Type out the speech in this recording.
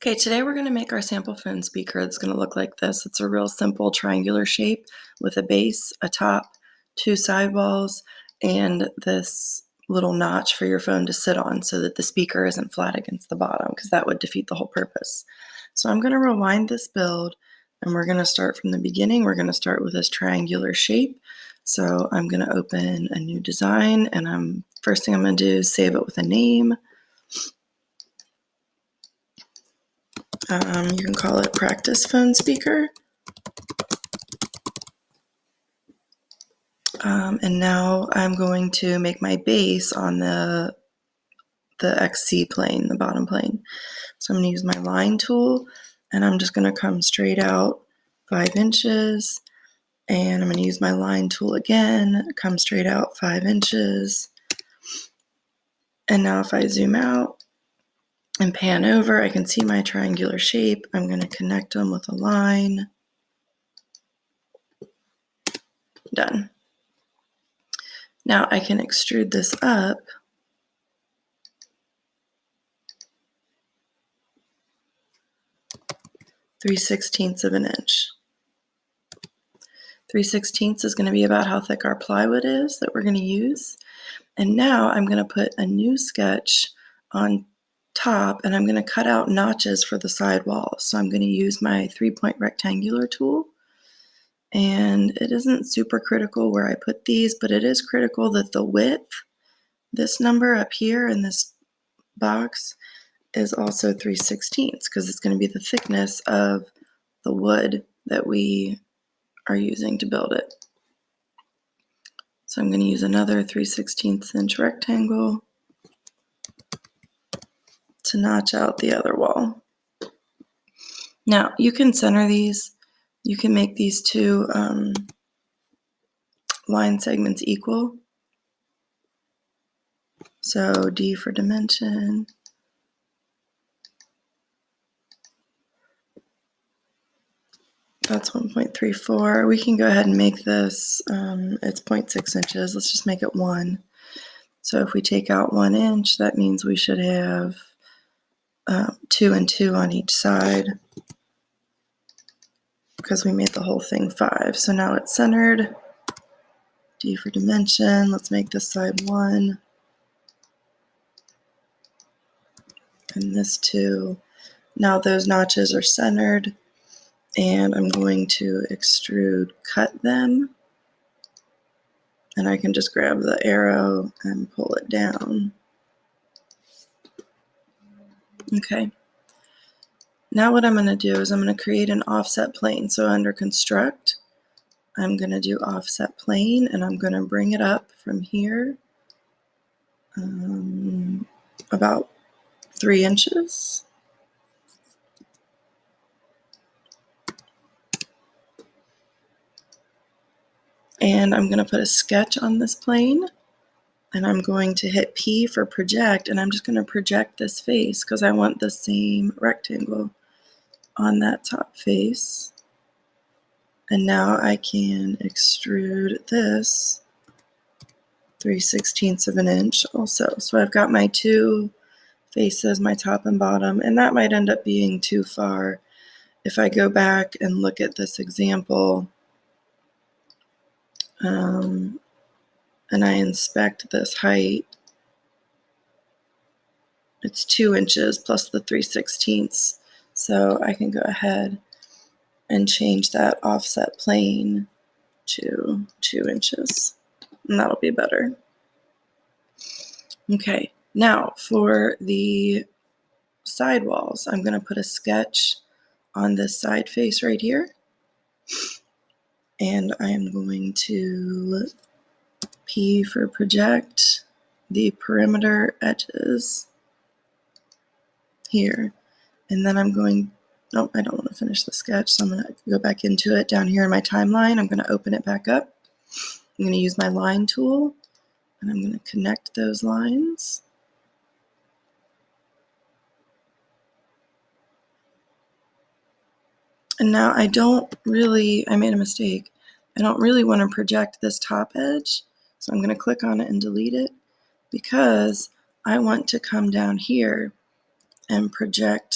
Okay, today we're going to make our sample phone speaker. It's going to look like this. It's a real simple triangular shape with a base, a top, two sidewalls, and this little notch for your phone to sit on so that the speaker isn't flat against the bottom, because that would defeat the whole purpose. So I'm going to rewind this build, and we're going to start from the beginning. We're going to start with this triangular shape. So I'm going to open a new design, and first thing I'm going to do is save it with a name. You can call it practice phone speaker. And now I'm going to make my base on the XC plane, the bottom plane. So I'm going to use my line tool, and I'm just going to come straight out 5 inches. And I'm going to use my line tool again, come straight out 5 inches. And now if I zoom out and pan over, I can see my triangular shape. I'm going to connect them with a line. Done. Now I can extrude this up 3/16 of an inch. 3/16 is going to be about how thick our plywood is that we're going to use. And now I'm going to put a new sketch on top, and I'm going to cut out notches for the side walls. So I'm going to use my 3-point rectangular tool. And it isn't super critical where I put these, but it is critical that the width, this number up here in this box, is also 3/16 because it's going to be the thickness of the wood that we are using to build it. So I'm going to use another 3/16 inch rectangle to notch out the other wall. Now you can center these. You can make these two line segments equal. So D for dimension. That's 1.34. We can go ahead and make this, it's 0.6 inches. Let's just make it 1. So if we take out 1 inch, that means we should have 2 and 2 on each side because we made the whole thing 5. So now it's centered. D for dimension. Let's make this side 1. And this 2. Now those notches are centered. And I'm going to extrude cut them. And I can just grab the arrow and pull it down. Okay. Now what I'm going to do is I'm going to create an offset plane. So under construct, I'm going to do offset plane, and I'm going to bring it up from here about 3 inches. And I'm going to put a sketch on this plane, and I'm going to hit P for project, and I'm just going to project this face because I want the same rectangle on that top face. And now I can extrude this 3/16 of an inch also. So I've got my two faces, my top and bottom, and that might end up being too far. If I go back and look at this example, and I inspect this height, it's 2 inches plus the 3/16. So I can go ahead and change that offset plane to 2 inches, and that'll be better. Okay, now for the sidewalls, I'm going to put a sketch on this side face right here, and I am going to P for project the perimeter edges here. And then I'm going, nope, I don't want to finish the sketch, so I'm going to go back into it down here in my timeline. I'm going to open it back up. I'm going to use my line tool, and I'm going to connect those lines. And now I made a mistake. I don't really want to project this top edge, so I'm going to click on it and delete it because I want to come down here and project